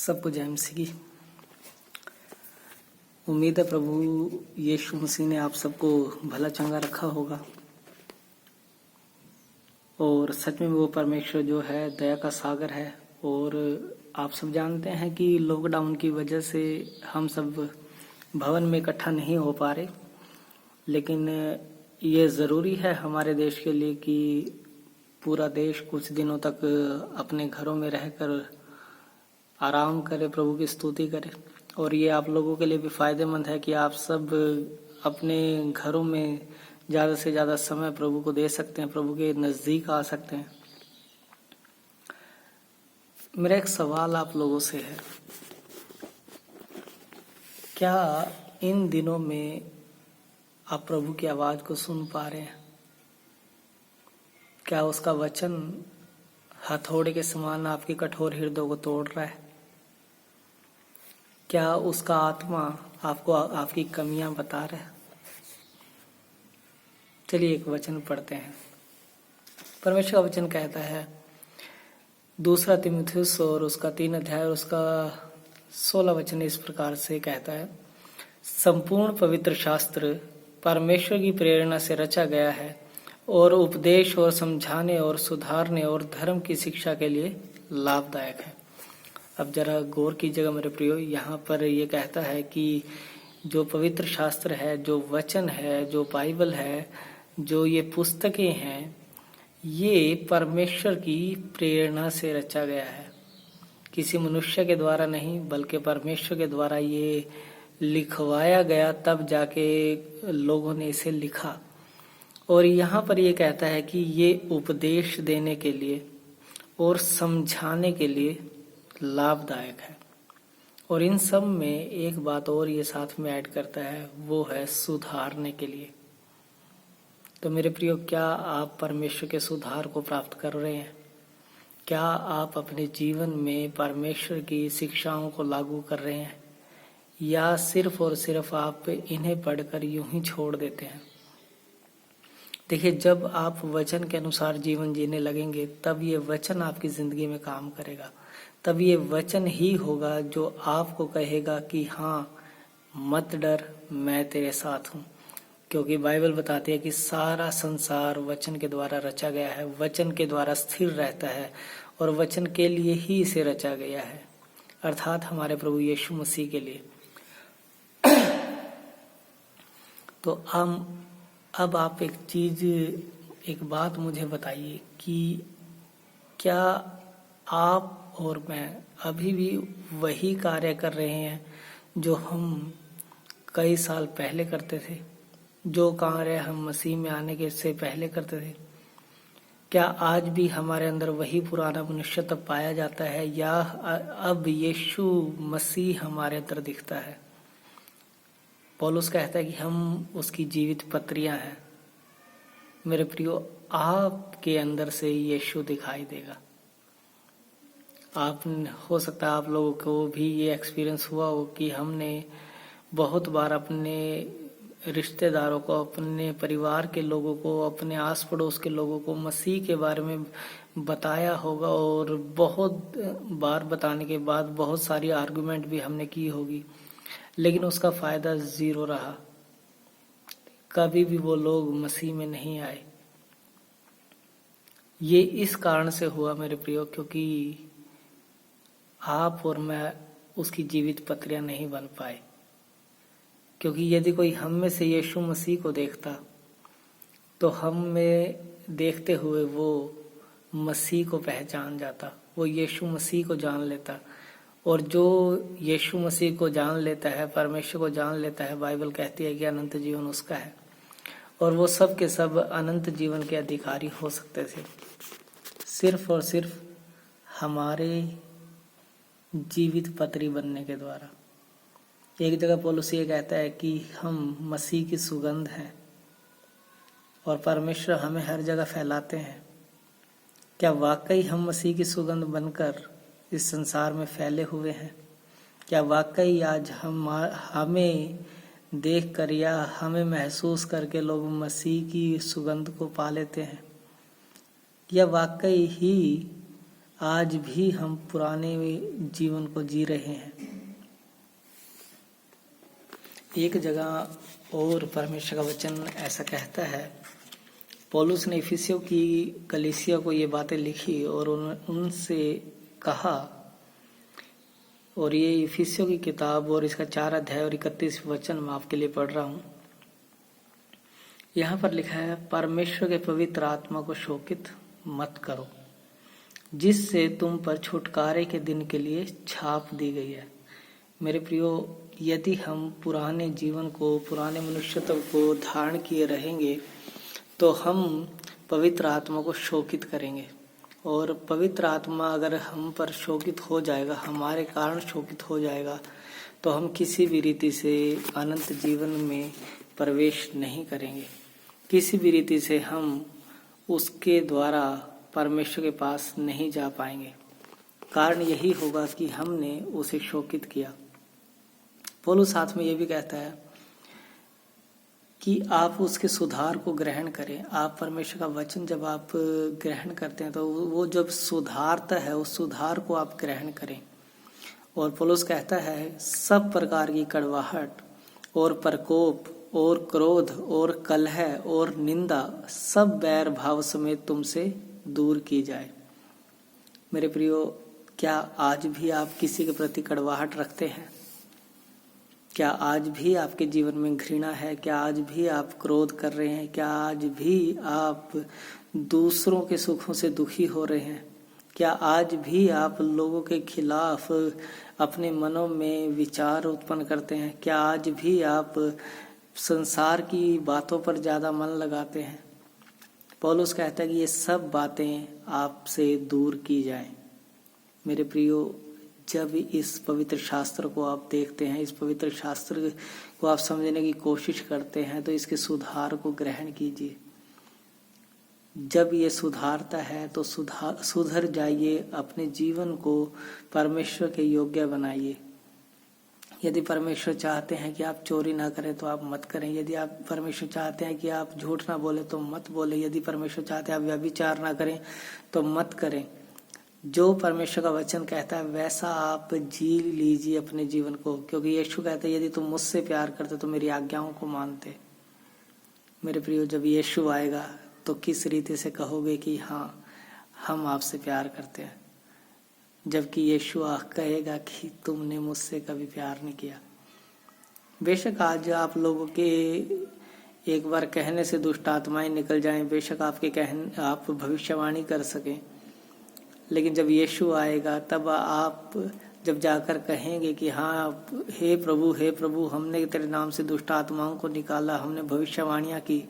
सबको जय मसीह की। उम्मीद है प्रभु यीशु मसीह ने आप सबको भला चंगा रखा होगा। और सच में वो परमेश्वर जो है दया का सागर है। और आप सब जानते हैं कि लॉकडाउन की वजह से हम सब भवन में इकट्ठा नहीं हो पा रहे, लेकिन ये ज़रूरी है हमारे देश के लिए कि पूरा देश कुछ दिनों तक अपने घरों में रहकर आराम करे, प्रभु की स्तुति करे। और ये आप लोगों के लिए भी फायदेमंद है कि आप सब अपने घरों में ज़्यादा से ज़्यादा समय प्रभु को दे सकते हैं, प्रभु के नज़दीक आ सकते हैं। मेरा एक सवाल आप लोगों से है, क्या इन दिनों में आप प्रभु की आवाज़ को सुन पा रहे हैं? क्या उसका वचन हथौड़े के समान आपकी कठोर हृदय को तोड़ रहा है? क्या उसका आत्मा आपको आपकी कमियां बता रहा है? चलिए एक वचन पढ़ते हैं। परमेश्वर का वचन कहता है 2 तीमुथियुस और उसका 3 अध्याय और उसका 16 वचन इस प्रकार से कहता है, संपूर्ण पवित्र शास्त्र परमेश्वर की प्रेरणा से रचा गया है और उपदेश और समझाने और सुधारने और धर्म की शिक्षा के लिए लाभदायक है। अब जरा गौर कीजिएगा मेरे प्रियो, यहाँ पर ये कहता है कि जो पवित्र शास्त्र है, जो वचन है, जो बाइबल है, जो ये पुस्तकें हैं, ये परमेश्वर की प्रेरणा से रचा गया है। किसी मनुष्य के द्वारा नहीं, बल्कि परमेश्वर के द्वारा ये लिखवाया गया, तब जाके लोगों ने इसे लिखा। और यहाँ पर ये कहता है कि ये उपदेश देने के लिए और समझाने के लिए लाभदायक है। और इन सब में एक बात और ये साथ में ऐड करता है, वो है सुधारने के लिए। तो मेरे प्रियो, क्या आप परमेश्वर के सुधार को प्राप्त कर रहे हैं? क्या आप अपने जीवन में परमेश्वर की शिक्षाओं को लागू कर रहे हैं, या सिर्फ और सिर्फ आप इन्हें पढ़कर यूं ही छोड़ देते हैं? देखिए, जब आप वचन के अनुसार जीवन जीने लगेंगे, तब ये वचन आपकी जिंदगी में काम करेगा। तब ये वचन ही होगा जो आपको कहेगा कि हाँ, मत डर, मैं तेरे साथ हूँ। क्योंकि बाइबल बताती है कि सारा संसार वचन के द्वारा रचा गया है, वचन के द्वारा स्थिर रहता है और वचन के लिए ही इसे रचा गया है, अर्थात हमारे प्रभु यीशु मसीह के लिए। तो अब आप एक बात मुझे बताइए कि क्या आप और मैं अभी भी वही कार्य कर रहे हैं जो हम कई साल पहले करते थे, जो कार्य हम मसीह में आने के से पहले करते थे? क्या आज भी हमारे अंदर वही पुराना मनुष्य तब पाया जाता है, या अब यीशु मसीह हमारे अंदर दिखता है? पौलुस कहता है कि हम उसकी जीवित पत्रियां हैं। मेरे प्रियो, आपके अंदर से यीशु दिखाई देगा। हो सकता है आप लोगों को भी ये एक्सपीरियंस हुआ हो कि हमने बहुत बार अपने रिश्तेदारों को, अपने परिवार के लोगों को, अपने आस पड़ोस के लोगों को मसीह के बारे में बताया होगा, और बहुत बार बताने के बाद बहुत सारी आर्गुमेंट भी हमने की होगी, लेकिन उसका फायदा 0 रहा। कभी भी वो लोग मसीह में नहीं आए। ये इस कारण से हुआ मेरे प्रियो, क्योंकि आप और मैं उसकी जीवित पत्रियां नहीं बन पाए। क्योंकि यदि कोई हम में से यीशु मसीह को देखता, तो हम में देखते हुए वो मसीह को पहचान जाता, वो यीशु मसीह को जान लेता। और जो यीशु मसीह को जान लेता है, परमेश्वर को जान लेता है, बाइबल कहती है कि अनंत जीवन उसका है, और वो सब के सब अनंत जीवन के अधिकारी हो सकते थे, सिर्फ और सिर्फ हमारे जीवित पत्री बनने के द्वारा। एक जगह पौलुस ये कहता है कि हम मसीह की सुगंध हैं और परमेश्वर हमें हर जगह फैलाते हैं। क्या वाकई हम मसीह की सुगंध बनकर इस संसार में फैले हुए हैं? क्या वाकई आज हमें देखकर या हमें महसूस करके लोग मसीह की सुगंध को पा लेते हैं? या वाकई ही आज भी हम पुराने जीवन को जी रहे हैं। एक जगह और परमेश्वर का वचन ऐसा कहता है, पौलुस ने इफिसियों की कलीसिया को ये बातें लिखी और उनसे कहा, और ये इफिसियों की किताब और इसका 4 अध्याय और 31 वचन मैं आपके लिए पढ़ रहा हूँ। यहाँ पर लिखा है, परमेश्वर के पवित्र आत्मा को शोकित मत करो, जिससे तुम पर छुटकारे के दिन के लिए छाप दी गई है। मेरे प्रियो, यदि हम पुराने जीवन को, पुराने मनुष्यत्व को धारण किए रहेंगे तो हम पवित्र आत्मा को शोकित करेंगे, और पवित्र आत्मा अगर हम पर शोकित हो जाएगा, हमारे कारण शोकित हो जाएगा, तो हम किसी भी रीति से अनंत जीवन में प्रवेश नहीं करेंगे। किसी भी रीति से हम उसके द्वारा परमेश्वर के पास नहीं जा पाएंगे। कारण यही होगा कि हमने उसे शोकित किया। पौलुस साथ में ये भी कहता है कि आप उसके सुधार को ग्रहण करें। आप परमेश्वर का वचन जब आप ग्रहण करते हैं तो वो जब सुधारता है, उस सुधार को आप ग्रहण करें। और पौलुस कहता है, सब प्रकार की कड़वाहट और प्रकोप और क्रोध और कलह और निंदा सब बैर भाव समेत तुमसे दूर की जाए। मेरे प्रियो, क्या आज भी आप किसी के प्रति कड़वाहट रखते हैं? क्या आज भी आपके जीवन में घृणा है? क्या आज भी आप क्रोध कर रहे हैं? क्या आज भी आप दूसरों के सुखों से दुखी हो रहे हैं? क्या आज भी आप लोगों के खिलाफ अपने मनों में विचार उत्पन्न करते हैं? क्या आज भी आप संसार की बातों पर ज्यादा मन लगाते हैं? पौलुस कहता है कि ये सब बातें आपसे दूर की जाएं। मेरे प्रियो, जब इस पवित्र शास्त्र को आप देखते हैं, इस पवित्र शास्त्र को आप समझने की कोशिश करते हैं, तो इसके सुधार को ग्रहण कीजिए। जब ये सुधारता है तो सुधर जाइए, अपने जीवन को परमेश्वर के योग्य बनाइए। यदि परमेश्वर चाहते हैं कि आप चोरी ना करें तो आप मत करें। यदि आप परमेश्वर चाहते हैं कि आप झूठ ना बोले तो मत बोले। यदि परमेश्वर चाहते हैं आप व्यभिचार ना करें तो मत करें। जो परमेश्वर का वचन कहता है वैसा आप जी लीजिए अपने जीवन को, क्योंकि यीशु कहते हैं, यदि तुम मुझसे प्यार करते तो मेरी आज्ञाओं को मानते। मेरे प्रियो, जब यीशु आएगा तो किस रीति से कहोगे कि हाँ, हम आपसे प्यार करते हैं, जबकि यीशु कहेगा कि तुमने मुझसे कभी प्यार नहीं किया। बेशक आज आप लोगों के एक बार कहने से दुष्ट आत्माएं निकल जाएं, बेशक आप भविष्यवाणी कर सकें, लेकिन जब यीशु आएगा तब आप जब जाकर कहेंगे कि हाँ, हे प्रभु, हमने तेरे नाम से दुष्ट आत्माओं को निकाला, हमने भविष्यवाणियां की,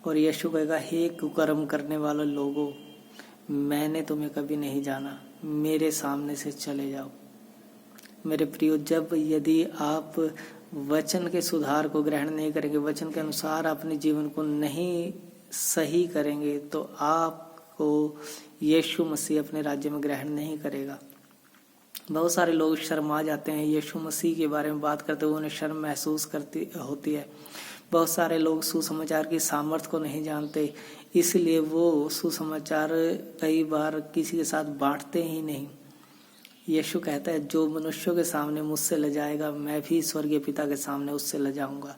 और यीशु कहेगा, हे कुकर्म करने वाले लोगों, मैंने तुम्हें कभी नहीं जाना, मेरे सामने से चले जाओ। मेरे प्रियो, यदि आप वचन के सुधार को ग्रहण नहीं करेंगे, वचन के अनुसार अपने जीवन को नहीं सही करेंगे, तो आपको यीशु मसीह अपने राज्य में ग्रहण नहीं करेगा। बहुत सारे लोग शर्मा जाते हैं, यीशु मसीह के बारे में बात करते हुए उन्हें शर्म महसूस होती है। बहुत सारे लोग सुसमाचार की सामर्थ्य को नहीं जानते, इसलिए वो सुसमाचार कई बार किसी के साथ बांटते ही नहीं। यीशु कहता है, जो मनुष्यों के सामने मुझसे लजाएगा, मैं भी स्वर्गीय पिता के सामने उससे लजाऊंगा।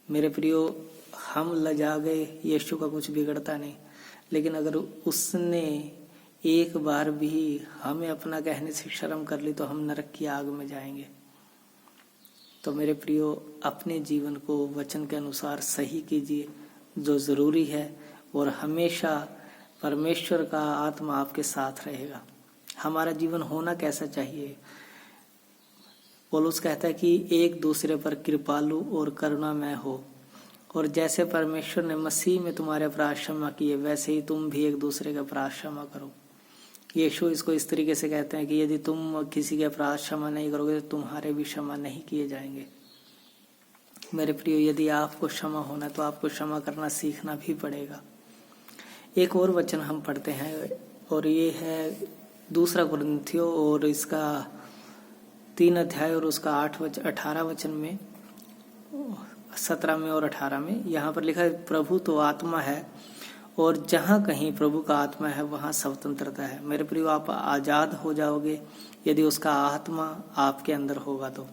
मेरे प्रियो, हम लजा गए, यीशु का कुछ बिगड़ता नहीं, लेकिन अगर उसने एक बार भी हमें अपना कहने से शर्म कर ली तो हम नरक की आग में जाएंगे। तो मेरे प्रियो, अपने जीवन को वचन के अनुसार सही कीजिए जो जरूरी है, और हमेशा परमेश्वर का आत्मा आपके साथ रहेगा। हमारा जीवन होना कैसा चाहिए? पौलुस कहता है कि एक दूसरे पर कृपालु और करुणामय हो, और जैसे परमेश्वर ने मसीह में तुम्हारे अपराध क्षमा किए, वैसे ही तुम भी एक दूसरे के अपराध क्षमा करो। यीशु इसको इस तरीके से कहते हैं कि यदि तुम किसी के अपराध क्षमा नहीं करोगे तो तुम्हारे भी क्षमा नहीं किए जाएंगे। मेरे प्रियो, यदि आपको क्षमा होना है तो आपको क्षमा करना सीखना भी पड़ेगा। एक और वचन हम पढ़ते हैं, और ये है 2 कुरिन्थियों और इसका 3 अध्याय और उसका 18 वचन में, 17 में और 18 में। यहाँ पर लिखा है, प्रभु तो आत्मा है और जहाँ कहीं प्रभु का आत्मा है वहाँ स्वतंत्रता है। मेरे प्रियो, आप आजाद हो जाओगे यदि उसका आत्मा आपके अंदर होगा तो।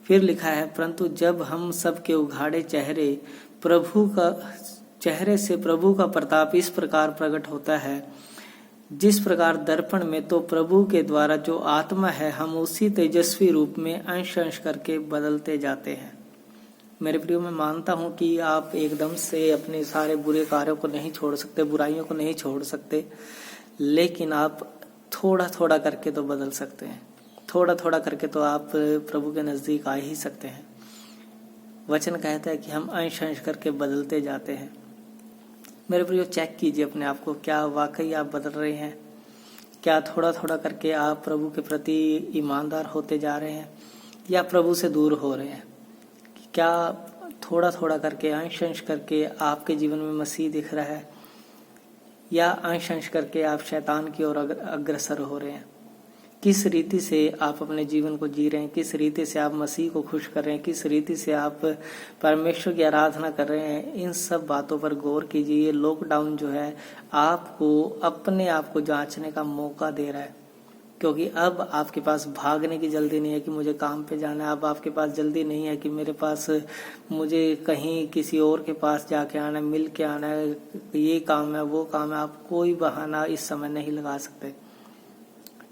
फिर लिखा है, परंतु जब हम सबके उघाड़े चेहरे से प्रभु का प्रताप इस प्रकार प्रकट होता है, जिस प्रकार दर्पण में, तो प्रभु के द्वारा जो आत्मा है हम उसी तेजस्वी रूप में अंश अंश करके बदलते जाते हैं। मेरे प्रियो, मैं मानता हूं कि आप एकदम से अपने सारे बुरे कार्यों को नहीं छोड़ सकते, बुराइयों को नहीं छोड़ सकते, लेकिन आप थोड़ा थोड़ा करके तो बदल सकते हैं। थोड़ा थोड़ा करके तो आप प्रभु के नजदीक आ ही सकते हैं। वचन कहता है कि हम अंश अंश करके बदलते जाते हैं। मेरे प्रियो, चेक कीजिए अपने आप को, क्या वाकई आप बदल रहे हैं? क्या थोड़ा थोड़ा करके आप प्रभु के प्रति ईमानदार होते जा रहे हैं या प्रभु से दूर हो रहे हैं? क्या थोड़ा थोड़ा करके, अंश अंश करके आपके जीवन में मसीह दिख रहा है या अंश अंश करके आप शैतान की ओर अग्रसर हो रहे हैं? किस रीति से आप अपने जीवन को जी रहे हैं? किस रीति से आप मसीह को खुश कर रहे हैं? किस रीति से आप परमेश्वर की आराधना कर रहे हैं? इन सब बातों पर गौर कीजिए। ये लॉकडाउन जो है आपको अपने आप को जांचने का मौका दे रहा है, क्योंकि अब आपके पास भागने की जल्दी नहीं है कि मुझे काम पे जाना है। अब आपके पास जल्दी नहीं है कि मेरे पास मुझे कहीं किसी और के पास जाके आना है, मिल के आना है, ये काम है, वो काम है। आप कोई बहाना इस समय नहीं लगा सकते।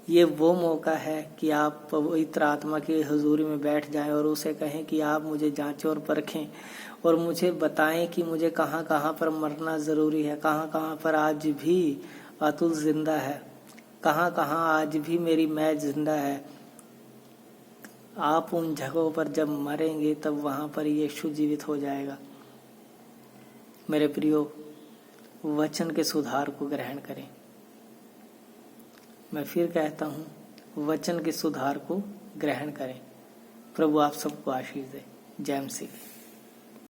ये वो मौका है कि आप पवित्र आत्मा की हुजूरी में बैठ जाएं और उसे कहें कि आप मुझे जांचें और परखें और मुझे बताएं कि मुझे कहाँ कहाँ पर मरना जरूरी है, कहाँ कहाँ पर आज भी अतुल जिंदा है, कहाँ कहाँ आज भी मेरी मैं जिंदा है। आप उन जगहों पर जब मरेंगे तब वहां पर यीशु जीवित हो जाएगा। मेरे प्रियो, वचन के सुधार को ग्रहण करें। मैं फिर कहता हूँ, वचन के सुधार को ग्रहण करें। प्रभु आप सबको आशीष दे। जय मसीह।